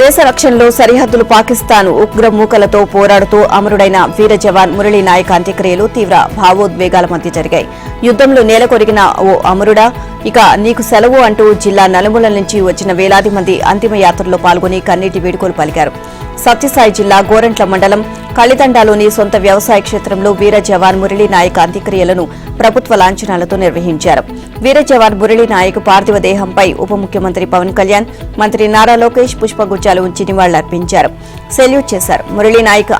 దేశ రక్షణలో సరిహద్దులు పాకిస్తాన్ ఉగ్ర మూకలతో పోరాడుతూ అమరుడైన వీర జవాన్ మురళీ నాయక్ అంత్యక్రియలు తీవ్ర భావోద్వేగాల మధ్య జరిగాయి. యుద్దంలో నేలకొరిగిన ఓ అమరుడా, ఇక నీకు సెలవు అంటూ జిల్లా నలుమూలల నుంచి వచ్చిన వేలాది మంది అంతిమ యాత్రలో పాల్గొని కన్నీటి వేడుకలు పలికారు. సత్యసాయి జిల్లా గోరంట్ల మండలం కళితండాలోని సొంత వ్యవసాయ క్షేత్రంలో వీర జవాన్ మురళీ నాయక్ అంత్యక్రియలను ప్రభుత్వ లాంఛనాలతో నిర్వహించారు. వీర జవాన్ మురళీ నాయక్ పార్థివ దేహంపై ఉప ముఖ్యమంత్రి పవన్ కళ్యాణ్, మంత్రి నారా లోకేష్ పుష్పగుచ్చాలు ఉంచి నివాళులర్పించారు. సెల్యూట్ చేశారు. మురళీ నాయక్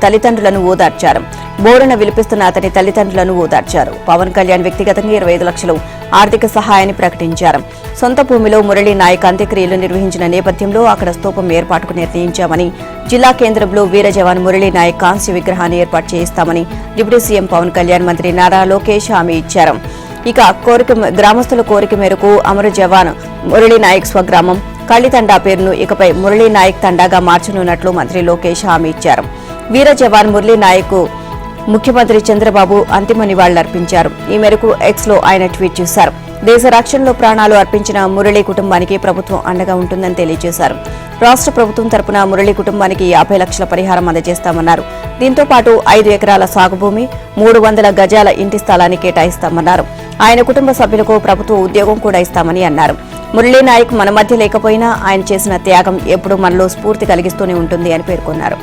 తల్లిదండ్రులను ఓదార్చారు. బోరున విలిపిస్తున్న అతని తల్లిదండ్రులను ఓదార్చారు. పవన్ కళ్యాణ్ వ్యక్తిగతంగా 25 లక్షలు ఆర్థిక సహాయాన్ని ప్రకటించారు. సొంత భూమిలో మురళీ నాయక్ అంత్యక్రియలు నిర్వహించిన నేపథ్యంలో అక్కడ స్తూపం ఏర్పాటుకు నిర్ణయించామని, జిల్లా కేంద్రంలో వీర జవాన్ మురళీ నాయక్ కాంస్య విగ్రహాన్ని ఏర్పాటు చేయిస్తామని డిప్యూటీ సీఎం పవన్ కళ్యాణ్, మంత్రి నారా లోకేష్ హామీ ఇచ్చారు. ఇక గ్రామస్తుల కోరిక మేరకు అమర జవాన్ మురళీ నాయక్ స్వగ్రామం కళితండా పేరును ఇకపై మురళీ నాయక్ తండాగా మార్చనున్నట్లు మంత్రి లోకేష్ హామీ ఇచ్చారు. వీర జవాన్ మురళీ నాయక్ ముఖ్యమంత్రి చంద్రబాబు అంతిమ నివాళులర్పించారు. ఈ మేరకు ఎక్స్ లో ఆయన ట్వీట్ చేశారు. దేశ రక్షణలో ప్రాణాలు అర్పించిన మురళీ కుటుంబానికి ప్రభుత్వం అండగా ఉంటుందని తెలియజేశారు. రాష్ట్ర ప్రభుత్వం తరపున మురళీ కుటుంబానికి 50 లక్షల పరిహారం అందజేస్తామన్నారు. దీంతో పాటు 5 ఎకరాల సాగుభూమి, 300 గజాల ఇంటి స్థలాన్ని కేటాయిస్తామన్నారు. ఆయన కుటుంబ సభ్యులకు ప్రభుత్వ ఉద్యోగం కూడా ఇస్తామని అన్నారు. మురళీ నాయక్ మన మధ్య లేకపోయినా ఆయన చేసిన త్యాగం ఎప్పుడూ మనలో స్ఫూర్తి కలిగిస్తూనే ఉంటుంది అని పేర్కొన్నారు.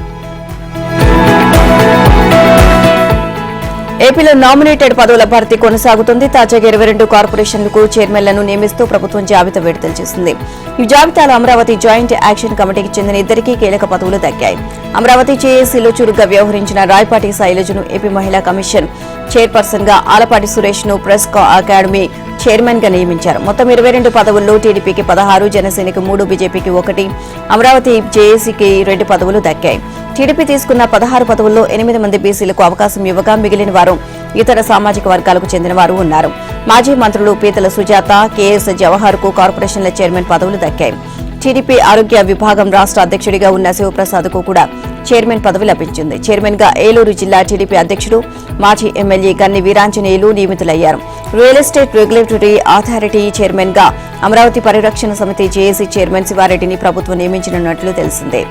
ఏపీలో నామినేటెడ్ పదవుల భర్తీ కొనసాగుతుంది. తాజాగా 22 కార్పొరేషన్లకు చైర్మన్లను నియమిస్తూ ప్రభుత్వం జాబితా విడుదల చేసింది. ఈ జాబితాలో అమరావతి జాయింట్ యాక్షన్ కమిటీకి చెందిన 2 కీలక పదవులు దక్కాయి. అమరావతి జేఏసీలో చురుగ్గా వ్యవహరించిన రాయపాటి శైలజను ఏపీ మహిళా కమిషన్ చైర్పర్సన్ గా, ఆలపాటి సురేష్ ను ప్రెస్ అకాడమీ చైర్మన్ గా నియమించారు. మొత్తం 22 పదవుల్లో టీడీపీకి 16, జనసేనకి 3, బీజేపీకి 1, అమరావతి జేఏసీకి 2 పదవులు దక్కాయి. టీడీపీ తీసుకున్న 16 పదవుల్లో 8 మంది బీసీలకు అవకాశం ఇవ్వగా మిగిలిన వారు ఇతర సామాజిక వర్గాలకు చెందిన వారు ఉన్నారు. మాజీ మంత్రులు పీతల సుజాత, కేఎస్ జవహర్ కు కార్పొరేషన్ల చైర్మన్ పదవులు దక్కాయి. టీడీపీ ఆరోగ్య విభాగం రాష్ట్ర అధ్యక్షుడిగా ఉన్న శివప్రసాద్ కు కూడా చైర్మన్ పదవి లభించింది. చైర్మన్ గా ఏలూరు జిల్లా టీడీపీ అధ్యక్షుడు, మాజీ ఎమ్మెల్యే గన్ని వీరాంజనేయులు నియమితులయ్యారు. Real estate regulatory authority chairman గా అమరావతి పరిరక్షణ సమితి జేఏసీ చైర్మన్ శివారెడ్డిని ప్రభుత్వం నియమించనున్నట్లు తెలిసిందే.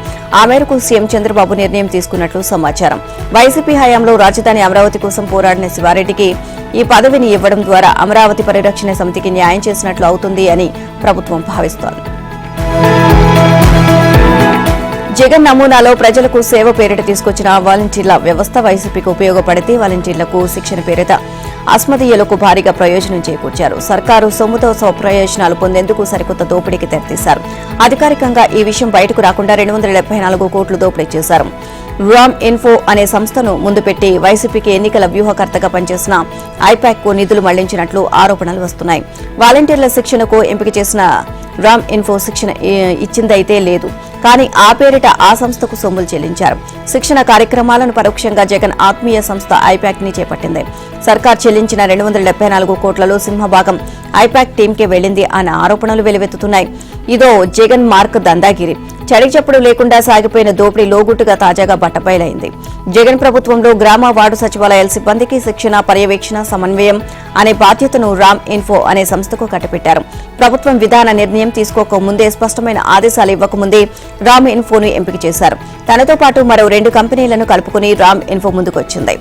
ఆ మేరకు సీఎం చంద్రబాబు నిర్ణయం తీసుకున్నట్లు సమాచారం. వైసీపీ హయాంలో రాజధాని అమరావతి కోసం పోరాడిన శివారెడ్డికి ఈ పదవిని ఇవ్వడం ద్వారా అమరావతి పరిరక్షణ సమితికి న్యాయం చేసినట్లు అవుతుంది అని ప్రభుత్వం భావిస్తోంది. జగన్ నమూనాలో ప్రజలకు సేవ పేరిట తీసుకొచ్చిన వాలంటీర్ల వ్యవస్థ వైసీపీకి ఉపయోగపడితే వాలంటీర్లకు శిక్షణ పేరిట అస్మదీయులకు భారీగా ప్రయోజనం చేకూర్చారు. సర్కారు సొమ్ముతో స్వప్రయోజనాలు పొందేందుకు సరికొత్త దోపిడీకి తెరతీశారు. అధికారికంగా ఈ విషయం బయటకు రాకుండా 274 కోట్లు దోపిడీ చేశారు. రామ్ ఇన్ఫో అనే సంస్థను ముందు పెట్టి వైసీపీకి ఎన్నికల వ్యూహకర్తగా పనిచేసిన ఐపాక్ కు నిధులు మళ్లించినట్లు ఆరోపణలు వస్తున్నాయి. వాలంటీర్ల శిక్షణకు ఎంపిక చేసిన రామ్ ఇన్ఫో శిక్షణ ఇచ్చిందైతే లేదు, కానీ ఆ పేరిట ఆ సంస్థకు సొమ్ములు చెల్లించారు. శిక్షణ కార్యక్రమాలను పరోక్షంగా జగన్ ఆత్మీయ సంస్థ ఐపాక్ ని చేపట్టింది. సర్కార్ చెల్లించిన 274 కోట్లలో సింహభాగం ఐపాక్ టీంకే వెళ్లింది అనే ఆరోపణలు వెలువెత్తుతున్నాయి. ఇదో జగన్ మార్క్ దందాగిరి. చడిచప్పుడు లేకుండా సాగిపోయిన దోపిడీ లోగుట్టుగా తాజాగా బట్టబయలైంది. జగన్ ప్రభుత్వంలో గ్రామ వార్డు సచివాలయాల సిబ్బందికి శిక్షణ, పర్యవేక్షణ, సమన్వయం అనే బాధ్యతను రామ్ ఇన్ఫో అనే సంస్థకు కట్టబెట్టారు. ప్రభుత్వం విధాన నిర్ణయం తీసుకోకముందే, స్పష్టమైన ఆదేశాలు ఇవ్వకముందే రామ్ ఇన్ఫోను ఎంపిక చేశారు. తనతో పాటు మరో 2 కంపెనీలను కలుపుకుని రామ్ ఇన్ఫో ముందుకొచ్చింది.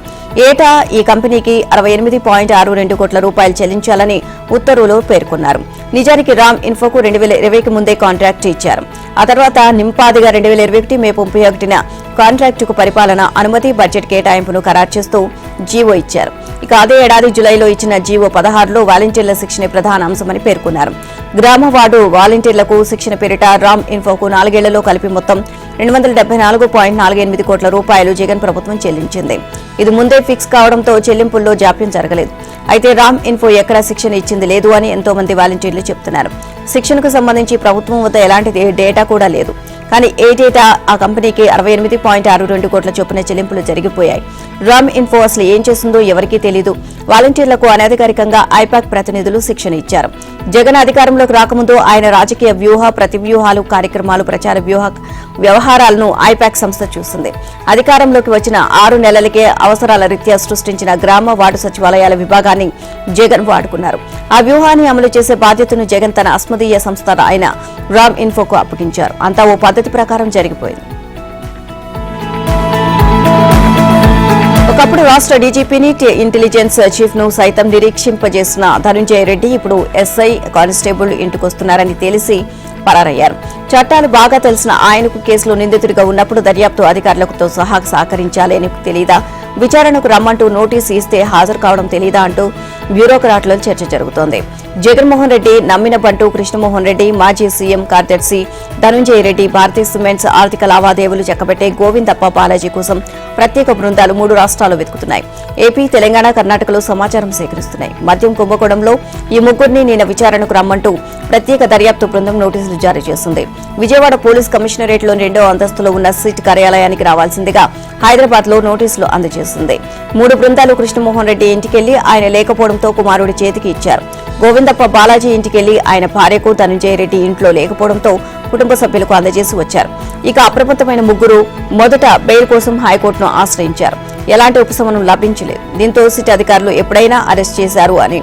ఏటా ఈ కంపెనీకి 68.62 కోట్ల రూపాయలు చెల్లించాలని ఉత్తర్వులో పేర్కొన్నారు. నిజానికి రామ్ ఇన్ఫోకు 2020కి ముందే కాంట్రాక్ట్ ఇచ్చారు. ఆ తర్వాత నింపాదిగా 2021 మే 31న కాంట్రాక్టుకు పరిపాలన అనుమతి, బడ్జెట్ కేటాయింపును ఖరారు చేస్తూ జీవో ఇచ్చారు. ఇక అదే ఏడాది జులైలో ఇచ్చిన జీవో 16లో వాలంటీర్ల శిక్షణ ప్రధాన అంశమని పేర్కొన్నారు. గ్రామ వార్డు వాలంటీర్లకు శిక్షణ పేరిట రామ్ ఇన్ఫోకు 4 ఏళ్లలో కలిపి మొత్తం 274.48 కోట్ల రూపాయలు జగన్ ప్రభుత్వం చెల్లించింది. ఇది ముందే ఫిక్స్ కావడంతో చెల్లింపుల్లో జాప్యం జరగలేదు. అయితే రామ్ ఇన్ఫో ఎక్కడా శిక్షణ ఇచ్చింది లేదు అని ఎంతో మంది వాలంటీర్లు చెబుతున్నారు. శిక్షణకు సంబంధించి ప్రభుత్వం వద్ద ఎలాంటి డేటా కూడా లేదు. కానీ ఏ డేటా ఆ కంపెనీకి 68.62 కోట్ల చొప్పున చెల్లింపులు జరిగిపోయాయి. రామ్ ఇన్ఫో అసలు ఏం చేస్తుందో ఎవరికీ తెలీదు. వాలంటీర్లకు అనధికారికంగా ఐపాక్ ప్రతినిధులు శిక్షణ ఇచ్చారు. జగన్ అధికారంలోకి రాకముందు ఆయన రాజకీయ వ్యూహ ప్రతివ్యూహాలు కార్యక్రమాలు ప్రచార వ్యవహారాలను ఐపాక్ సంస్థ చూసింది. అధికారంలోకి వచ్చిన 6 నెలలకే అవసరాల రీత్యా సృష్టించిన గ్రామ వార్డు సచివాలయాల విభాగాన్ని జగన్ వాడుకున్నారు. ఆ వ్యూహాన్ని అమలు చేసే బాధ్యతను జగన్ తన అస్మదీయ సంస్థ అయిన రామ్ ఇన్ఫోకు అప్పగించారు. అంతా ఓ పద్ధతి ప్రకారం జరిగిపోయింది. ఒకప్పుడు రాష్ట్ర డీజీపీని ఇంటెలిజెన్స్ చీఫ్ ను సైతం నిరీక్షింపజేసిన ధనుంజయ రెడ్డి ఇప్పుడు ఎస్ఐ కానిస్టేబుల్ ఇంటికొస్తున్నారని తెలిసి పరారయ్యారు. చట్టాలు బాగా తెలిసిన ఆయనకు కేసులో నిందితుడిగా ఉన్నప్పుడు దర్యాప్తు అధికారులతో సహా సహకరించాలి అని తెలీదా, విచారణకు రమ్మంటూ నోటీసు ఇస్తే హాజరు కావడం తెలీదా అంటూ బ్యూరోక్రాట్లలో చర్చ జరుగుతోంది. జగన్మోహన్ రెడ్డి నమ్మిన బంటూ కృష్ణమోహన్ రెడ్డి, మాజీ సీఎం కార్యదర్శి ధనుంజయ రెడ్డి, భారతీయ సిమెంట్స్ ఆర్థిక లావాదేవీలు చక్కబెట్టే గోవిందప్ప బాలాజీ కోసం ప్రత్యేక బృందాలు 3 రాష్ట్రాలు వెతుకుతున్నాయి. ఏపీ, తెలంగాణ, కర్ణాటకలో సమాచారం సేకరిస్తున్నాయి. మద్యం కుంభకోణంలో ఈ ముగ్గురిని నిన్న విచారణకు రమ్మంటూ ప్రత్యేక దర్యాప్తు బృందం నోటీసులు జారీ చేసింది. విజయవాడ పోలీస్ కమిషనరేట్లోని 2వ అంతస్తులో ఉన్న సిట్ కార్యాలయానికి రావాల్సిందిగా హైదరాబాద్ లో నోటీసులు అందజేసింది. 3 బృందాలు కృష్ణమోహన్ రెడ్డి ఇంటికెళ్లి ఆయన లేకపోవడంతో కుమారుడి చేతికి ఇచ్చారు. గోవిందప్ప బాలాజీ ఇంటికెళ్లి ఆయన భార్యకు, ధనుంజయ రెడ్డి ఇంట్లో లేకపోవడంతో కుటుంబ సభ్యులకు అందజేసి వచ్చారు. ఇక అప్రమత్తమైన ముగ్గురు మొదట బెయిల్ కోసం హైకోర్టును ఆశ్రయించారు. ఎలాంటి ఉపశమనం లభించలేదు. దీంతో సిట్ అధికారులు ఎప్పుడైనా అరెస్ట్ చేశారు అని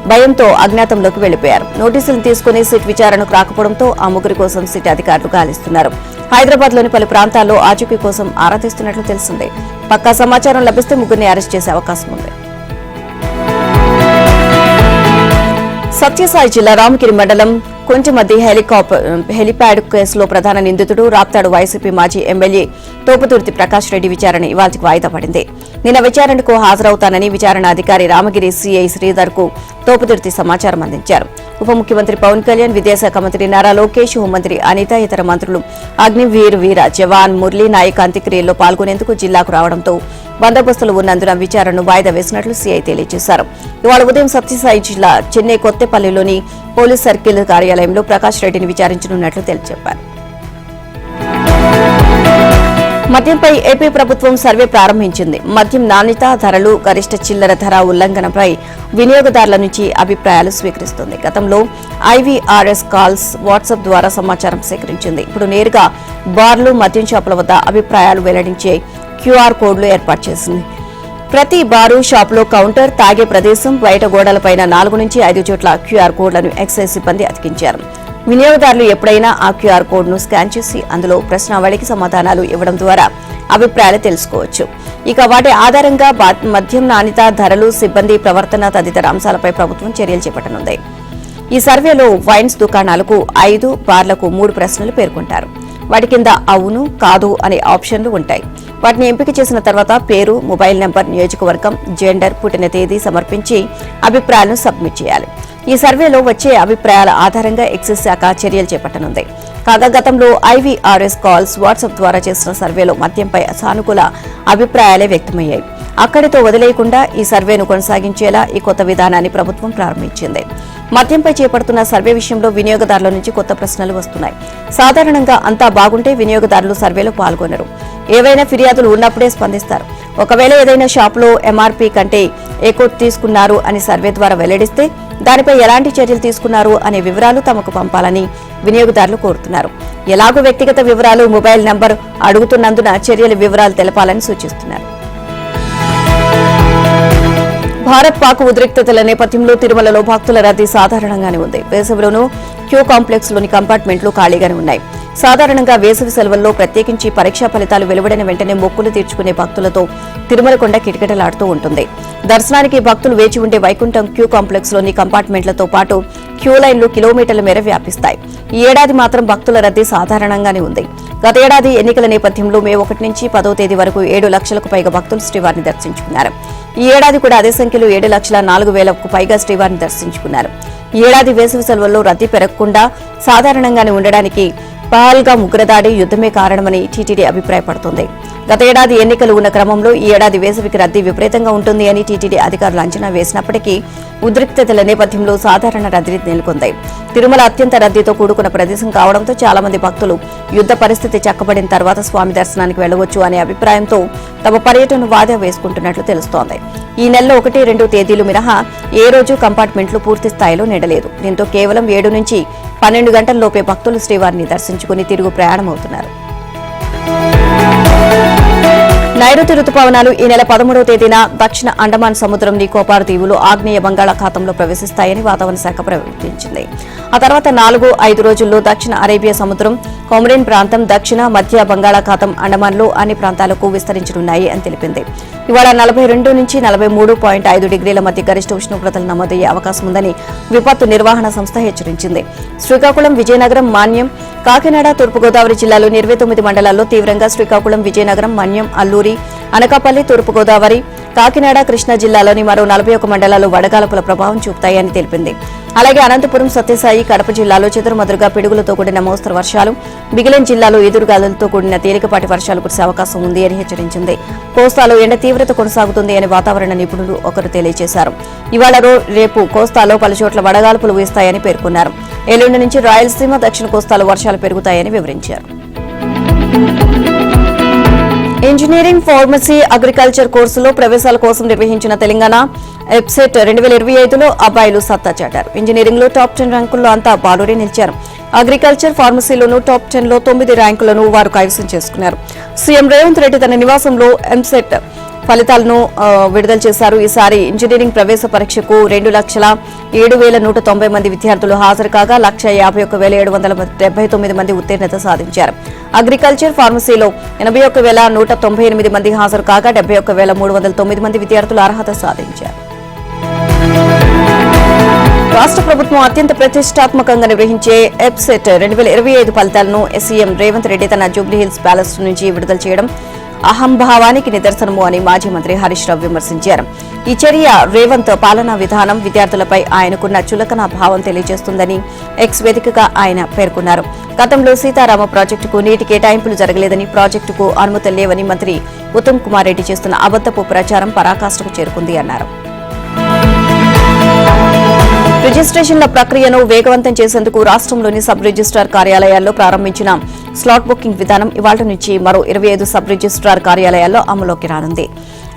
భయంతో అజ్ఞాతంలోకి వెళ్లిపోయారు. నోటీసులు తీసుకుని సిట్ విచారణకు రాకపోవడంతో ఆ ముగ్గురి కోసం సిట్ అధికారులు గాలిస్తున్నారు. హైదరాబాద్ లోని పలు ప్రాంతాల్లో ఆచూకీ కోసం ఆరా తీస్తున్నట్లు తెలిసింది. పక్కా సమాచారం లభిస్తే ముగ్గురిని అరెస్ట్ చేసే అవకాశం ఉంది. సత్యసాయి జిల్లా రామగిరి మండలం కొంచెమద్ది హెలిప్యాడ్ కేసులో ప్రధాన నిందితుడు రాప్తాడు వైసీపీ మాజీ ఎమ్మెల్యే తోపుదుర్తి ప్రకాష్ రెడ్డి విచారణ ఇవాళకి వాయిదా పడింది. నిన్న విచారణకు హాజరవుతానని విచారణ అధికారి రామగిరి సీఐ శ్రీధర్ కు తోపుదుర్తి సమాచారం అందించారు. ఉప ముఖ్యమంత్రి పవన్ కళ్యాణ్, విదేశాంగ మంత్రి నారా లోకేష్, హోంమంత్రి అనిత, ఇతర మంత్రులు అగ్నివీర్ వీర జవాన్ మురళీ నాయక్ అంత్యక్రియల్లో పాల్గొనేందుకు జిల్లాకు రావడంతో బందోబస్తులు ఉన్నందున విచారణను వాయిదా వేసినట్లు సీఐ తెలియజేశారు. ఇవాళ ఉదయం సత్యసాయి జిల్లా చెన్నై కొత్తపల్లిలోని పోలీస్ సర్కిల్ కార్యాలయంలో ప్రకాష్ రెడ్డిని విచారించనున్నట్లు తెలియజెప్పారు. మద్యంపై ఏపీ ప్రభుత్వం సర్వే ప్రారంభించింది. మద్యం నాణ్యత, ధరలు, గరిష్ట చిల్లర ధర ఉల్లంఘనపై వినియోగదారుల నుంచి అభిప్రాయాలు స్వీకరిస్తోంది. గతంలో ఐవీఆర్ఎస్ కాల్స్, వాట్సాప్ ద్వారా సమాచారం సేకరించింది. ఇప్పుడు నేరుగా బార్లు, మద్యం షాపుల వద్ద అభిప్రాయాలు వెల్లడించే క్యూఆర్ కోడ్లు ఏర్పాటు చేసింది. ప్రతి బారు, షాపులో కౌంటర్, తాగే ప్రదేశం, బయట గోడలపైన 4 నుంచి 5 చోట్ల క్యూఆర్ కోడ్లను ఎక్సైజ్ సిబ్బంది అతికించారు. వినియోగదారులు ఎప్పుడైనా ఆ క్యూఆర్ కోడ్ను స్కాన్ చేసి అందులో ప్రశ్నావళికి సమాధానాలు ఇవ్వడం ద్వారా అభిప్రాయాలు తెలుసుకోవచ్చు. ఇక వాటి ఆధారంగా మద్యం నాణ్యత, ధరలు, సిబ్బంది ప్రవర్తన తదితర అంశాలపై ప్రభుత్వం చర్యలు చేపట్టనుంది. ఈ సర్వేలో వైన్స్ దుకాణాలకు 5, బార్లకు 3 ప్రశ్నలు పేర్కొంటారు. వాటి కింద అవును, కాదు అనే ఆప్షన్లు ఉంటాయి. వాటిని ఎంపిక చేసిన తర్వాత పేరు, మొబైల్ నంబర్, నియోజకవర్గం, జెండర్, పుట్టిన తేదీ సమర్పించి అభిప్రాయాలను సబ్మిట్ చేయాలి. ఈ సర్వేలో వచ్చే అభిప్రాయాల ఆధారంగా ఎక్సైజ్ శాఖ చర్యలు చేపట్టనుంది. కాగా గతంలో ఐవీఆర్ఎస్ కాల్స్, వాట్సాప్ ద్వారా చేసిన సర్వేలో మద్యంపై సానుకూల అభిప్రాయాలే వ్యక్తమయ్యాయి. అక్కడితో వదిలేయకుండా ఈ సర్వేను కొనసాగించేలా ఈ కొత్త విధానాన్ని ప్రభుత్వం ప్రారంభించింది. మద్యంపై చేపడుతున్న సర్వే విషయంలో వినియోగదారుల నుంచి కొత్త ప్రశ్నలు వస్తున్నాయి. సాధారణంగా అంతా బాగుంటే వినియోగదారులు సర్వేలో పాల్గొనరు. ఏవైనా ఫిర్యాదులు ఉన్నప్పుడే స్పందిస్తారు. ఒకవేళ ఏదైనా షాపులో ఎంఆర్పీ కంటే ఎక్కువ తీసుకున్నారు అని సర్వే ద్వారా వెల్లడిస్తే దానిపై ఎలాంటి చర్యలు తీసుకున్నారు అనే వివరాలు తమకు పంపాలని వినియోగదారులు కోరుతున్నారు. ఎలాగూ వ్యక్తిగత వివరాలు, మొబైల్ నంబర్ అడుగుతున్నందున చర్యల వివరాలు తెలపాలని సూచిస్తున్నారు. భారత్ పాక్ ఉద్రిక్తతల నేపథ్యంలో తిరుమలలో భక్తుల రద్దీ సాధారణంగానే ఉంది. వేసవిలోనూ క్యూ కాంప్లెక్స్ లోని కంపార్ట్మెంట్లు ఖాళీగానే ఉన్నాయి. సాధారణంగా వేసవి సెలవుల్లో ప్రత్యేకించి పరీక్షా ఫలితాలు వెలువడిన వెంటనే మొక్కులు తీర్చుకునే భక్తులతో తిరుమల కొండ కిటకిటలాడుతూ ఉంటుంది. దర్శనానికి భక్తులు వేచి ఉండే వైకుంఠం క్యూ కాంప్లెక్స్ లోని కంపార్ట్మెంట్లతో పాటు క్యూ లైన్లు కిలోమీటర్ల మేర వ్యాపిస్తాయి. ఈ ఏడాది మాత్రం భక్తుల రద్దీ సాధారణంగానే ఉంది. గత ఏడాది ఎన్నికల నేపథ్యంలో మే 1 నుంచి 10వ తేదీ వరకు 7 లక్షలకు పైగా భక్తులు శ్రీవారిని దర్శించుకున్నారు. ఈ ఏడాది కూడా అదే సంఖ్యలో 7,04,000కు పైగా శ్రీవారిని దర్శించుకున్నారు. ఈ ఏడాది వేసవి సెలవుల్లో రద్దీ పెరగకుండా సాధారణంగానే ఉండడానికి పహల్గామ్ ఉగ్రదాడి, యుద్దమే కారణమని టీటీడీ అభిప్రాయపడుతోంది. గత ఏడాది ఎన్నికలు ఉన్న క్రమంలో ఈ ఏడాది వేసవికి రద్దీ విపరీతంగా ఉంటుంది అని టీటీడీ అధికారులు అంచనా వేసినప్పటికీ ఉద్రిక్తతల నేపథ్యంలో సాధారణ రద్దీ నెలకొంది. తిరుమల అత్యంత రద్దీతో కూడుకున్న ప్రదేశం కావడంతో చాలా మంది భక్తులు యుద్ధ పరిస్థితి చక్కబడిన తర్వాత స్వామి దర్శనానికి వెళ్లవచ్చు అనే అభిప్రాయంతో తమ పర్యటనను వాయిదా వేసుకుంటున్నట్లు తెలుస్తోంది. ఈ నెలలో 1-2 తేదీలు మినహా ఏ రోజు కంపార్ట్మెంట్లు పూర్తి స్థాయిలో నిండలేదు. దీంతో కేవలం 7 నుంచి 12 గంటల్లోపే భక్తులు శ్రీవారిని దర్శించుకుని తిరుగు ప్రయాణమవుతున్నారు. నైరుతి రుతుపవనాలు ఈ నెల 13వ తేదీన దక్షిణ అండమాన్ సముద్రం నికోబార్ దీవులు ఆగ్నేయ బంగాళాఖాతంలో ప్రవేశిస్తాయని వాతావరణ శాఖ ప్రకటించింది. ఆ తర్వాత 4-5 రోజుల్లో దక్షిణ అరేబియా సముద్రం, కొమరిన్ ప్రాంతం, దక్షిణ మధ్య బంగాళాఖాతం, అండమాన్లో అన్ని ప్రాంతాలకు విస్తరించనున్నాయి అని తెలిపింది. ఇవాళ 42 నుంచి 43.5 డిగ్రీల మధ్య గరిష్ట ఉష్ణోగ్రతలు నమోదయ్యే అవకాశం ఉందని విపత్తు నిర్వహణ సంస్థ హెచ్చరించింది. శ్రీకాకుళం, విజయనగరం, మాన్యం, కాకినాడ, తూర్పుగోదావరి జిల్లాలో 29 మండలాల్లో తీవ్రంగా, శ్రీకాకుళం, విజయనగరం, మన్యం, అల్లూరి, అనకాపల్లి, తూర్పుగోదావరి, కాకినాడ, కృష్ణా జిల్లాలోని మరో 41 మండలాల్లో వడగాల్పుల ప్రభావం చూపుతాయని తెలిపింది. అలాగే అనంతపురం, సత్యసాయి, కడప జిల్లాలో చెదురుమదురుగా పిడుగులతో కూడిన మోస్తరు వర్షాలు, మిగిలిన జిల్లాలో ఎదురుగాలులతో కూడిన తేలికపాటి వర్షాలు కురిసే అవకాశం ఉంది అని హెచ్చరించింది. కోస్తాలో ఎండ తీవ్రత కొనసాగుతుంది అని వాతావరణ నిపుణులు ఒకరు తెలియజేశారు. ఇవాళ రేపు కోస్తాలో పలుచోట్ల వడగాల్పులు వీస్తాయని పేర్కొన్నారు. ఎల్లుండి నుంచి రాయలసీమ, దక్షిణ కోస్తాలో వర్షాలు పెరుగుతాయని వివరించారు. ఇంజనీరింగ్, ఫార్మసీ, అగ్రికల్చర్ కోర్సులో ప్రవేశాల కోసం నిర్వహించిన తెలంగాణ ఎప్సెట్ 2025లో అబ్బాయిలు సత్తా చాటారు. ఇంజనీరింగ్ లో టాప్ 10 ర్యాంకుల్లో అంతా బాలురే నిలిచారు. అగ్రికల్చర్, ఫార్మసీలోనూ టాప్ 10లో 9 ర్యాంకులను వారు కైవసం చేసుకున్నారు. సీఎం రేవంత్ రెడ్డి తన నివాసంలో ఎంసెట్ ఫలితాలను విడుదల చేశారు. ఈసారి ఇంజనీరింగ్ ప్రవేశ పరీక్షకు 2,07,190 మంది విద్యార్థులు హాజరు కాగా 1,51,779 మంది ఉత్తీర్ణత సాధించారు. అగ్రికల్చర్, ఫార్మసీలో 81,198 మంది హాజరు కాగా 71,309 మంది విద్యార్థులు అర్హత సాధించారు. రాష్ట్ర ప్రభుత్వం అత్యంత ప్రతిష్టాత్మకంగా నిర్వహించే ఎప్సెట్ 2025 ఫలితాలను సీఎం రేవంత్ రెడ్డి తన జూబ్లీహిల్స్ ప్యాలెస్ నుంచి విడుదల చేయడం అహంభావానికి నిదర్శనము అని మాజీ మంత్రి హరీష్ రావు విమర్శించారు. ఈ చర్య రేవంత్ పాలనా విధానం, విద్యార్థులపై ఆయనకున్న చులకన భావం తెలియజేస్తుందని ఎక్స్ వేదికగా ఆయన పేర్కొన్నారు. గతంలో సీతారామ ప్రాజెక్టుకు నీటి కేటాయింపులు జరగలేదని, ప్రాజెక్టుకు అనుమతులు లేవని మంత్రి ఉత్తమ్ కుమార్ రెడ్డి చేస్తున్న అబద్దపు ప్రచారం పరాకాష్ఠకు చేరుకుంది అన్నారు. రిజిస్ట్రేషన్ల ప్రక్రియను వేగవంతం చేసేందుకు రాష్ట్రంలోని సబ్ రిజిస్ట్రార్ కార్యాలయాల్లో ప్రారంభించిన స్లాట్ బుకింగ్ విధానం ఇవాళ నుంచి మరో 25 సబ్ రిజిస్ట్రార్ కార్యాలయాల్లో అమలులోకి రానుంది.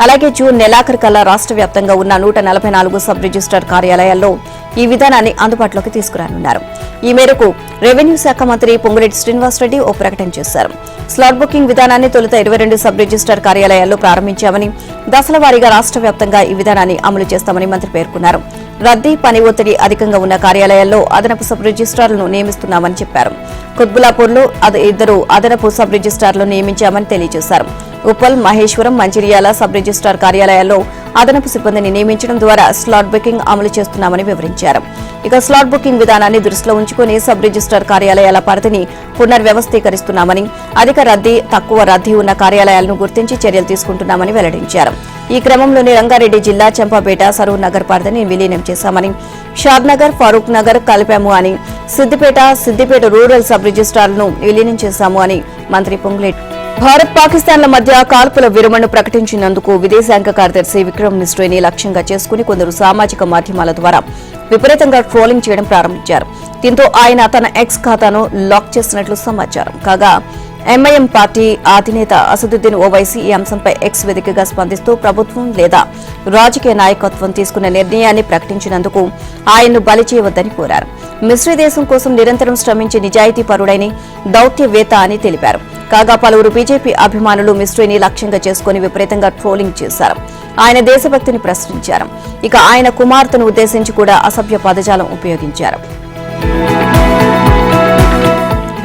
అలాగే జూన్ నెలాఖరుకల్లా రాష్ట్ర వ్యాప్తంగా ఉన్న 144 సబ్ రిజిస్ట్రార్ కార్యాలయాల్లో ఈ విధానాన్ని అందుబాటులోకి తీసుకురానున్నారు. ఈ మేరకు రెవెన్యూ శాఖ మంత్రి పొంగులేటి శ్రీనివాసరెడ్డి ఓ ప్రకటన చేశారు. స్లాట్ బుకింగ్ విధానాన్ని తొలుత 22 సబ్ రిజిస్ట్రార్ కార్యాలయాల్లో ప్రారంభించామని, దశల వారీగా రాష్ట్ర వ్యాప్తంగా ఈ విధానాన్ని అమలు చేస్తామని మంత్రి పేర్కొన్నారు. రద్దీ, పని ఒత్తిడి అధికంగా ఉన్న కార్యాలయాల్లో అదనపు సబ్ రిజిస్ట్రార్లను నియమిస్తున్నామని చెప్పారు. కుత్బులాపూర్లో 2 అదనపు సబ్ రిజిస్ట్రార్లను నియమించామని తెలియజేశారు. ఉప్పల్, మహేశ్వరం, మంచిర్యాల సబ్ రిజిస్ట్రార్ కార్యాలయాల్లో అదనపు సిబ్బందిని నియమించడం ద్వారా స్లాట్ బుకింగ్ అమలు చేస్తున్నామని వివరించారు. ఇక స్లాట్ బుకింగ్ విధానాన్ని దృష్టిలో ఉంచుకుని సబ్ రిజిస్ట్రార్ కార్యాలయాల పరిధిని పునర్వ్యవస్థీకరిస్తున్నామని, అధిక రద్దీ, తక్కువ రద్దీ ఉన్న కార్యాలయాలను గుర్తించి చర్యలు తీసుకుంటున్నామని వెల్లడించారు. ఈ క్రమంలోనే రంగారెడ్డి జిల్లా చంపాపేట, సరూర్ నగర్ పరిధిని విలీనం చేశామని, షాద్ నగర్, ఫారూక్ నగర్ కలిపాము అని, సిద్దిపేట రూరల్ సబ్ రిజిస్ట్రార్లను విలీనం చేశాము అని మంత్రి పొంగులేటి. భారత్, పాకిస్తాన్ల మధ్య కాల్పుల విరమణను ప్రకటించినందుకు విదేశాంగ కార్యదర్శి విక్రమ్ మిస్ట్రీని లక్ష్యంగా చేసుకుని కొందరు సామాజిక మాధ్యమాల ద్వారా విపరీతంగా ట్రోలింగ్ చేయడం ప్రారంభించారు. దీంతో ఆయన తన ఎక్స్ ఖాతాను లాక్ చేసినట్లు సమాచారం. కాగా ఎంఐఎం పార్టీ అధినేత అసదుద్దీన్ ఓవైసీ ఈ అంశంపై ఎక్స్ వేదికగా స్పందిస్తూ ప్రభుత్వం లేదా రాజకీయ నాయకత్వం తీసుకున్న నిర్ణయాన్ని ప్రకటించినందుకు ఆయన్ను బలి చేయవద్దని కోరారు. మిస్రీ దేశం కోసం నిరంతరం శ్రమించే నిజాయితీ పరుడైన దౌత్యవేత్త అని తెలిపారు. కాగా పలువురు బీజేపీ అభిమానులు మిస్ట్రీని లక్ష్యంగా చేసుకుని విపరీతంగా ట్రోలింగ్ చేశారు. ఆయన దేశభక్తిని ప్రశ్నించారు. ఇక ఆయన కుమార్తెను ఉద్దేశించి కూడా అసభ్య పదజాలం ఉపయోగించారు.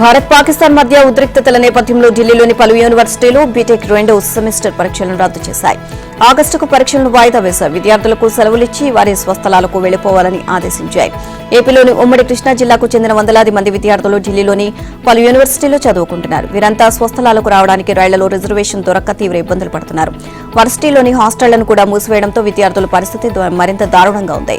భారత్, పాకిస్తాన్ మధ్య ఉద్రిక్తతల నేపథ్యంలో ఢిల్లీలోని పలు యూనివర్సిటీలు బీటెక్ 2వ సెమిస్టర్ పరీక్షలను రద్దు చేశాయి. ఆగస్టుకు పరీక్షలను వాయిదా వేశాయి. విద్యార్థులకు సెలవులిచ్చి వారి స్వస్థలాలకు వెళ్లిపోవాలని ఆదేశించాయి. ఏపీలోని ఉమ్మడి కృష్ణా జిల్లాకు చెందిన వందలాది మంది విద్యార్థులు ఢిల్లీలోని పలు యూనివర్సిటీల్లో చదువుకుంటున్నారు. వీరంతా స్వస్థలాలకు రావడానికి రైళ్లలో రిజర్వేషన్ దొరక్క తీవ్ర ఇబ్బందులు పడుతున్నారు. వర్సిటీలోని హాస్టళ్లను కూడా మూసివేయడంతో విద్యార్థుల పరిస్థితి మరింత దారుణంగా ఉంది.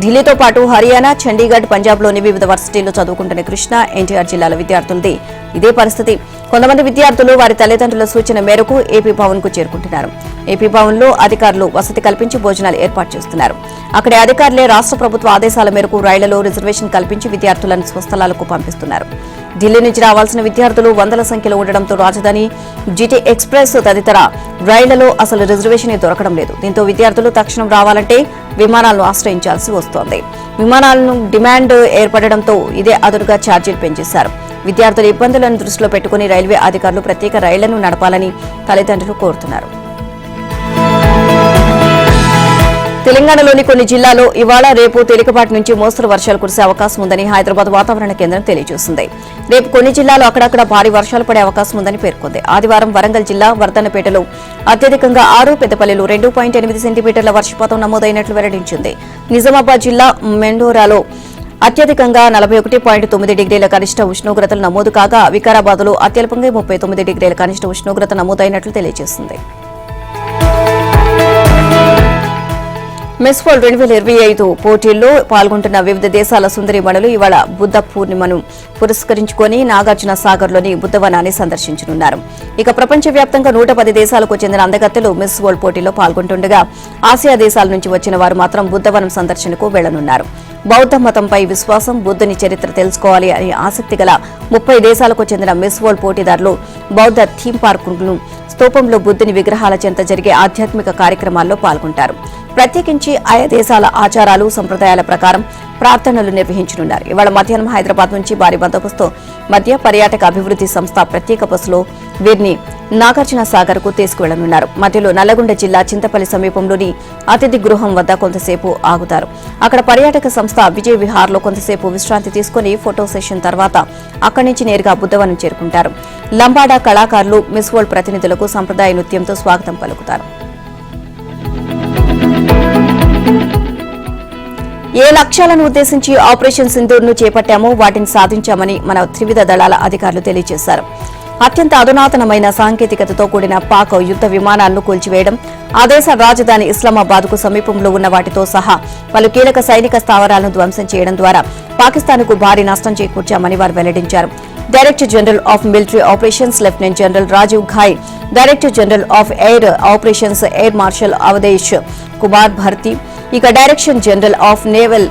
ఢిల్లీతో పాటు హర్యానా, చండీగఢ్, పంజాబ్లోని వివిధ వర్సిటీల్లో చదువుకుంటున్న కృష్ణా, ఎన్టీఆర్ జిల్లాల విద్యార్థులు విద్యార్థులది ఇదే పరిస్థితి. కొంతమంది విద్యార్థులు వారి తల్లిదండ్రుల సూచన మేరకు ఏపీ భవన్ కు చేరుకుంటున్నారు. ఏపీ భవన్ లో అధికారులు వసతి కల్పించి భోజనాలు ఏర్పాటు చేస్తున్నారు. అక్కడి అధికారులే రాష్ట్ర ప్రభుత్వ ఆదేశాల మేరకు రైళ్లలో రిజర్వేషన్ కల్పించి విద్యార్థులను స్వస్థలాలకు పంపిస్తున్నారు. ఢిల్లీ నుంచి రావాల్సిన విద్యార్థులు వందల సంఖ్యలో ఉండడంతో రాజధాని, జీటీ ఎక్స్ప్రెస్ తదితర రైళ్లలో అసలు రిజర్వేషన్ దొరకడం లేదు. దీంతో విద్యార్థులు తక్షణం రావాలంటే విమానాలను ఆశ్రయించాల్సి వస్తోంది. విమానాలను డిమాండ్ ఏర్పడడంతో ఇదే అదునుగా ఛార్జీలు పెంచేశారు. విద్యార్థుల ఇబ్బందులను దృష్టిలో పెట్టుకుని రైల్వే అధికారులు ప్రత్యేక రైళ్లను నడపాలని తల్లిదండ్రులు కోరుతున్నారు. తెలంగాణలోని కొన్ని జిల్లాల్లో ఇవాళ రేపు తేలికపాటి నుంచి మోస్తరు వర్షాలు కురిసే అవకాశం ఉందని హైదరాబాద్ వాతావరణ కేంద్రం తెలియజేసింది. రేపు కొన్ని జిల్లాల్లో అక్కడక్కడ భారీ వర్షాలు పడే అవకాశం ఉందని పేర్కొంది. ఆదివారం వరంగల్ జిల్లా వర్ధన్నపేటలో అత్యధికంగా 6, పెద్దపల్లిలో 2.8 సెంటీమీటర్ల వర్షపాతం నమోదైనట్లు వెల్లడించింది. నిజామాబాద్ జిల్లా మెండోరాలో అత్యధికంగా 41.9 డిగ్రీల కనిష్ట ఉష్ణోగ్రతలు నమోదు కాగా వికారాబాద్లో అత్యల్పంగా 39 డిగ్రీల కనిష్ట ఉష్ణోగ్రత నమోదైనట్లు తెలియజేసింది. మిస్ వరల్డ్ 2025 పోటీల్లో పాల్గొంటున్న వివిధ దేశాల సుందరీమణులు ఇవాళ బుద్ధ పూర్ణిమను పురస్కరించుకుని నాగార్జున సాగర్లోని బుద్ధవనాన్ని సందర్శించనున్నారు. ఇక ప్రపంచవ్యాప్తంగా 110 దేశాలకు చెందిన అందగత్తెలు మిస్ వరల్డ్ పోటీలో పాల్గొంటుండగా ఆసియా దేశాల నుంచి వచ్చిన వారు మాత్రం బుద్ధవనం సందర్శనకు వెళ్లనున్నారు. బౌద్ధ మతంపై విశ్వాసం, బుద్ధుని చరిత్ర తెలుసుకోవాలి అని ఆసక్తి గల 30 దేశాలకు చెందిన మిస్ వరల్డ్ పోటీదారులు బౌద్ధ థీమ్ పార్కును, స్తూపంలో బుద్ధుని విగ్రహాల చెంత జరిగే ఆధ్యాత్మిక కార్యక్రమాల్లో పాల్గొంటారు. ప్రత్యేకించి ఆయా దేశాల ఆచారాలు, సంప్రదాయాల ప్రకారం ప్రార్థనలు నిర్వహించనున్నారు. ఇవాళ మధ్యాహ్నం హైదరాబాద్ నుంచి భారీ బందోబస్తు మధ్య పర్యాటక అభివృద్ధి సంస్థ ప్రత్యేక బస్సులో వీరిని నాగార్జున సాగర్ కు తీసుకువెళ్లనున్నారు. మధ్యలో నల్లగొండ జిల్లా చింతపల్లి సమీపంలోని అతిథి గృహం వద్ద కొంతసేపు ఆగుతారు. అక్కడ పర్యాటక సంస్థ విజయ్ విహార్ లో కొంతసేపు విశ్రాంతి తీసుకుని ఫోటో సెషన్ తర్వాత అక్కడి నుంచి నేరుగా బుద్ధవనం చేరుకుంటారు. లంబాడా కళాకారులు మిస్ వరల్డ్ ప్రతినిధులకు సంప్రదాయ నృత్యంతో స్వాగతం పలుకుతారు. ఏ లక్ష్యాలను ఉద్దేశించి ఆపరేషన్ సింధూర్ను చేపట్టామో వాటిని సాధించామని మన త్రివిధ దళాల అధికారులు తెలియజేశారు. అత్యంత అధునాతనమైన సాంకేతికతతో కూడిన పాక్ యుద్ద విమానాలను కూల్చివేయడం, ఆ దేశ రాజధాని ఇస్లామాబాద్ కు సమీపంలో ఉన్న వాటితో సహా పలు కీలక సైనిక స్థావరాలను ధ్వంసం చేయడం ద్వారా పాకిస్తాన్కు భారీ నష్టం చేకూర్చామని వారు వెల్లడించారు. Director general of military operations lieutenant general Rajiv Ghai, director general of air operations air marshal Awadhesh Kumar Bharti, ఇక direction general of naval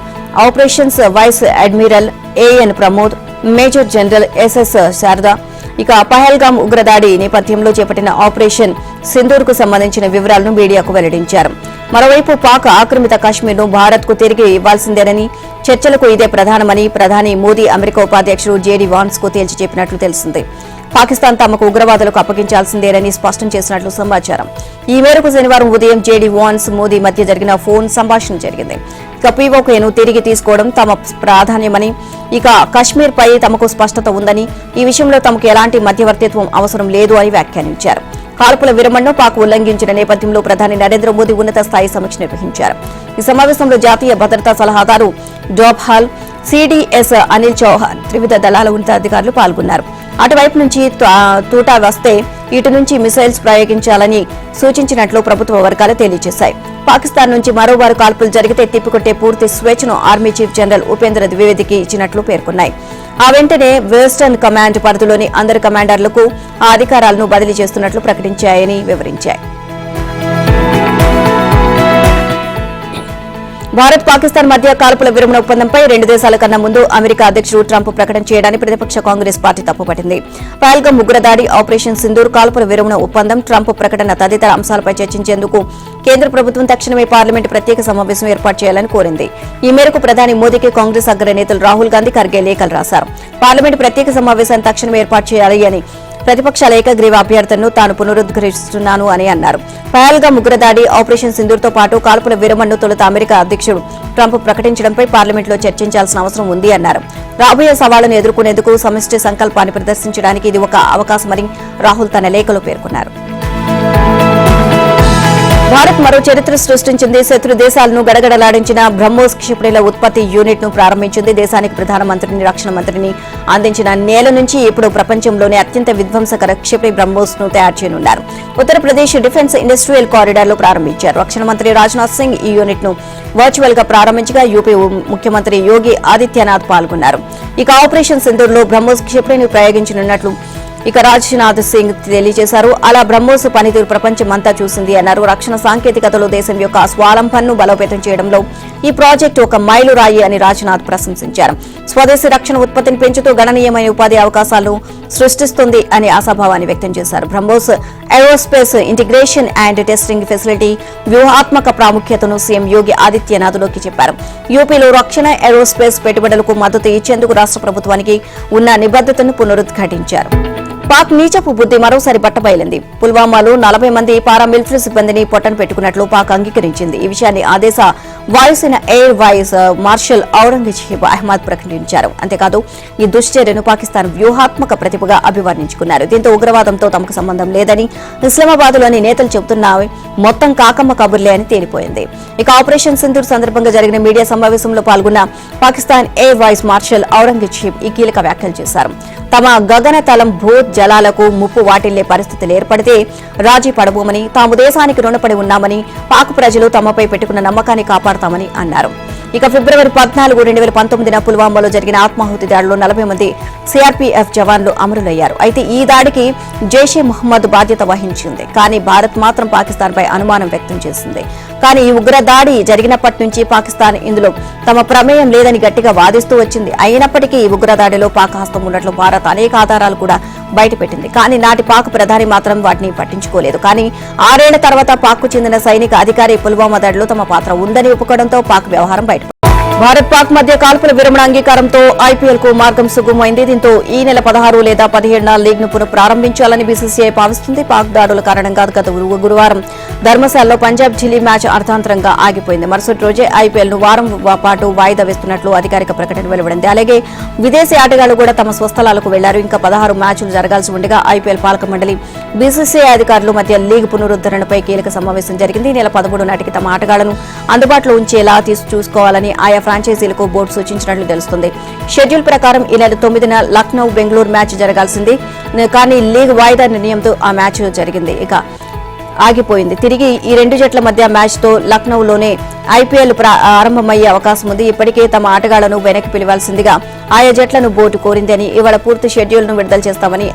operations vice admiral A N Pramod, major general S S Sharda, ఇక పహల్గామ్ ఉగ్రదాడి నేపథ్యంలో చేపట్టిన ఆపరేషన్ సింధూర్ కు సంబంధించిన వివరాలను మీడియాకు వెల్లడించారు. మరోవైపు పాక్ ఆక్రమిత కాశ్మీర్ను భారత్ కు తిరిగి ఇవ్వాల్సిందేనని, చర్చలకు ఇదే ప్రధానమని ప్రధాని మోదీ అమెరికా ఉపాధ్యక్షుడు జేడీ వాన్స్ కు తేల్చి చెప్పినట్లు తెలిసింది. పాకిస్తాన్ తమకు ఉగ్రవాదులకు అప్పగించాల్సిందేనని స్పష్టం చేసినట్లు సమాచారం. ఈ మేరకు శనివారం ఉదయం జేడీ వాన్స్, మోదీ మధ్య జరిగిన ఫోన్ సంభాషణ జరిగింది. ఇక పీఓకేను తిరిగి తీసుకోవడం తమ ప్రాధాన్యమని, ఇక కశ్మీర్ పై తమకు స్పష్టత ఉందని, ఈ విషయంలో తమకు ఎలాంటి మధ్యవర్తిత్వం అవసరం లేదు అని వ్యాఖ్యానించారు. కాల్పుల విరమణను పాక్ ఉల్లంఘించిన నేపథ్యంలో ప్రధాని నరేంద్ర మోదీ ఉన్నత స్థాయి సమీక్ష నిర్వహించారు. ఈ సమావేశంలో జాతీయ భద్రతా సలహాదారు డోభాల్, సిడిఎస్ అనిల్ చౌహాన్, త్రివిధ దళాల ఉన్నతాధికారులు పాల్గొన్నారు. అటువైపు నుంచి తూటా వస్తే ఇటు నుంచి మిసైల్స్ ప్రయోగించాలని సూచించినట్లు ప్రభుత్వ వర్గాలు తెలియజేశాయి. పాకిస్తాన్ నుంచి మరోవారు కాల్పులు జరిగితే తిప్పికొట్టే పూర్తి స్వేచ్ఛను ఆర్మీ చీఫ్ జనరల్ ఉపేంద్ర ద్వివేదికి ఇచ్చినట్లు పేర్కొన్నాయి. ఆ వెంటనే వెస్టర్న్ కమాండ్ పరిధిలోని అందరి కమాండర్లకు ఆ అధికారాలను బదిలీ చేస్తున్నట్లు ప్రకటించాయని వివరించాయి. భారత్ పాకిస్తాన్ మధ్య కాల్పుల విరమణ ఒప్పందంపై 2 దేశాల కన్నా ముందు అమెరికా అధ్యక్షుడు ట్రంప్ ప్రకటన చేయడాన్ని ప్రతిపక్ష కాంగ్రెస్ పార్టీ తప్పుపట్టింది. పహల్గామ్ ఉగ్రదాడి, ఆపరేషన్ సింధూర్, కాల్పుల విరమణ ఒప్పందం, ట్రంప్ ప్రకటన తదితర అంశాలపై చర్చించేందుకు కేంద్ర ప్రభుత్వం తక్షణమే పార్లమెంటు ప్రత్యేక సమావేశం ఏర్పాటు చేయాలని కోరింది. ఈ మేరకు ప్రధాని మోదీకి కాంగ్రెస్ అగ్రనేతలు రాహుల్ గాంధీ, ఖర్గే లేఖలు రాశారు. పార్లమెంటు ప్రత్యేక సమావేశాన్ని తక్షణమే ఏర్పాటు చేయాలి అని, ప్రతిపక్షాల ఏకగ్రీవ అభ్యర్థనను తాను పునరుద్ధరిస్తున్నాను అని అన్నారు. పహల్గామ్ ఉగ్రదాడి, ఆపరేషన్ సింధూర్ తో పాటు కాల్పుల విరమణను తొలుత అమెరికా అధ్యక్షుడు ట్రంప్ ప్రకటించడంపై పార్లమెంట్లో చర్చించాల్సిన అవసరం ఉంది అన్నారు. రాబోయే సవాళ్లను ఎదుర్కొనేందుకు సమిష్టి సంకల్పాన్ని ప్రదర్శించడానికి ఇది ఒక అవకాశమని రాహుల్ తన లేఖలో పేర్కొన్నారు. భారత్ మరో చరిత్ర సృష్టించింది. శత్రు దేశాలను గడగడలాడించిన బ్రహ్మోస్ క్షిపణుల ఉత్పత్తి యూనిట్ ను ప్రారంభించింది. దేశానికి ప్రధానమంత్రిని, రక్షణ మంత్రిని అందించిన నేల నుంచి ఇప్పుడు ప్రపంచంలోనే అత్యంత విధ్వంసకర క్షిపణి బ్రహ్మోస్ ను తయారు చేయనున్నారు. ఉత్తరప్రదేశ్ డిఫెన్స్ ఇండస్ట్రియల్ కారిడార్ లో ప్రారంభించారు. రక్షణ మంత్రి రాజ్నాథ్ సింగ్ ఈ యూనిట్ ను వర్చువల్ గా ప్రారంభించగా యూపీ ముఖ్యమంత్రి యోగి ఆదిత్యనాథ్ పాల్గొన్నారు. ఇక ఆపరేషన్ సింధూర్ లో బ్రహ్మోస్ క్షిపణిని ప్రయోగించనున్నట్లు రాజ్నాథ్ సింగ్ తెలియజేశారు. అలా బ్రహ్మోస్ పనితీరు ప్రపంచమంతా చూసింది అన్నారు. రక్షణ సాంకేతికతలో దేశం యొక్క స్వాలంబనను బలోపేతం చేయడంలో ఈ ప్రాజెక్టు ఒక మైలురాయి అని రాజ్నాథ్ ప్రశంసించారు. స్వదేశీ రక్షణ ఉత్పత్తిని పెంచుతూ గణనీయమైన ఉపాధి అవకాశాలను సృష్టిస్తుంది అని ఆశాభావాన్ని వ్యక్తం చేశారు. BrahMos aerospace integration and testing facility వ్యూహాత్మక ప్రాముఖ్యతను సీఎం యోగి ఆదిత్యనాథ్ లోకి చెప్పారు. యూపీలో రక్షణ ఏరోస్పేస్ పెట్టుబడులకు మద్దతు ఇచ్చేందుకు రాష్ట్ర ప్రభుత్వానికి ఉన్న నిబద్దతను పునరుద్ఘాటించారు. పాక్ నీచపు బుద్ధి మరోసారి బట్టబయలింది. పుల్వామాలో 40 మంది పారామిలిటరీ సిబ్బందిని పొట్టన పెట్టుకున్నట్లు పాక్ అంగీకరించింది. ఈ విషయాన్ని ఆ దేశ వాయుసేన air vice marshal Aurangzeb Ahmed ప్రకటించారు. అంతేకాదు ఈ దుశ్చర్యను పాకిస్తాన్ వ్యూహాత్మక ప్రతిభగా అభివర్ణించుకున్నారు. దీంతో ఉగ్రవాదంతో తమకు సంబంధం లేదని ఇస్లామాబాద్లోని నేతలు చెబుతున్నా మొత్తం కాకమ్మ కబుర్లే అని తేలిపోయింది. ఆపరేషన్ సింధూర్ సందర్భంగా జరిగిన మీడియా సమావేశంలో పాల్గొన్న Pakistan air vice marshal Aurangzeb ఈ కీలక వ్యాఖ్యలు చేశారు. తమ గగనతలం భూ జలాలకు ముప్పు వాటిల్లే పరిస్థితులు ఏర్పడితే రాజీ పడబోమని, తాము దేశానికి రుణపడి ఉన్నామని, పాక్ ప్రజలు తమపై పెట్టుకున్న నమ్మకాన్ని కాపాడతామని అన్నారు. ఫిబ్రవరి 14, 2019 పుల్వామాలో జరిగిన ఆత్మాహుతి దాడిలో 40 మంది సిఆర్పీఎఫ్ జవాన్లు అమరులయ్యారు. అయితే ఈ దాడికి జైషే మహమ్మద్ బాధ్యత వహించింది. కానీ భారత్ మాత్రం పాకిస్తాన్పై అనుమానం వ్యక్తం చేసింది. కానీ ఈ ఉగ్ర దాడి జరిగినప్పటి నుంచి పాకిస్తాన్ ఇందులో తమ ప్రమేయం లేదని గట్టిగా వాదిస్తూ వచ్చింది. అయినప్పటికీ ఈ ఉగ్ర దాడిలో పాక్ హస్తం ఉన్నట్లు భారత్ అనేక ఆధారాలు కూడా బయటపెట్టింది. కానీ నాటి పాక్ ప్రధాని మాత్రం వాటిని పట్టించుకోలేదు. కానీ 6 ఏళ్ల తర్వాత పాక్ కు చెందిన సైనిక అధికారి పుల్వామా దాడిలో తమ పాత్ర ఉందని ఒప్పుకోవడంతో పాక్ వ్యవహారం బయట భారత్ పాక్ మధ్య కాల్పుల విరమణ అంగీకారంతో ఐపీఎల్ కు మార్గం సుగమమైంది. దీంతో ఈ నెల 16 లేదా 17 లీగ్ ను పునః ప్రారంభించాలని బీసీసీఐ భావిస్తుంది. పాక్ దాడుల కారణంగా గత గురువారం ధర్మశాలలో పంజాబ్ ఢిల్లీ మ్యాచ్ అర్థాంతరంగా ఆగిపోయింది. మరుసటి రోజే ఐపీఎల్ ను వారం పాటు వాయిదా వేస్తున్నట్లు అధికారిక ప్రకటన వెలువడింది. అలాగే విదేశీ ఆటగాళ్లు కూడా తమ స్వస్థలాలకు వెళ్లారు. ఇంకా 16 మ్యాచ్లు జరగాల్సి ఉండగా ఐపీఎల్ పాలక మండలి, బీసీసీఐ అధికారుల మధ్య లీగ్ పునరుద్దరణపై కీలక సమావేశం జరిగింది. ఈ నెల 13 నాటికి తమ ఆటగాళ్లను అందుబాటులో ఉంచేలా చూసుకోవాలని ఆయా ఫ్రాంచైజీలకు బోర్డు సూచించినట్లు తెలుస్తుంది. షెడ్యూల్ ప్రకారం ఈ నెల 9న లక్నో బెంగళూరు మ్యాచ్ జరగాల్సింది. కానీ లీగ్ వాయిదా నిర్ణయంతో ఆ మ్యాచ్ జరిగింది ఆగిపోయింది. తిరిగి ఈ 2 జట్ల మధ్య మ్యాచ్ తో లక్నోలోనే ఐపీఎల్ ఆరంభమయ్యే అవకాశం ఉంది. ఇప్పటికే తమ ఆటగాళ్లను వెనక్కి పిలవాల్సిందిగా ఆయా జట్లను బోర్డు కోరిందని, ఇవాళ పూర్తి షెడ్యూల్ ను విడుదల చేస్తామని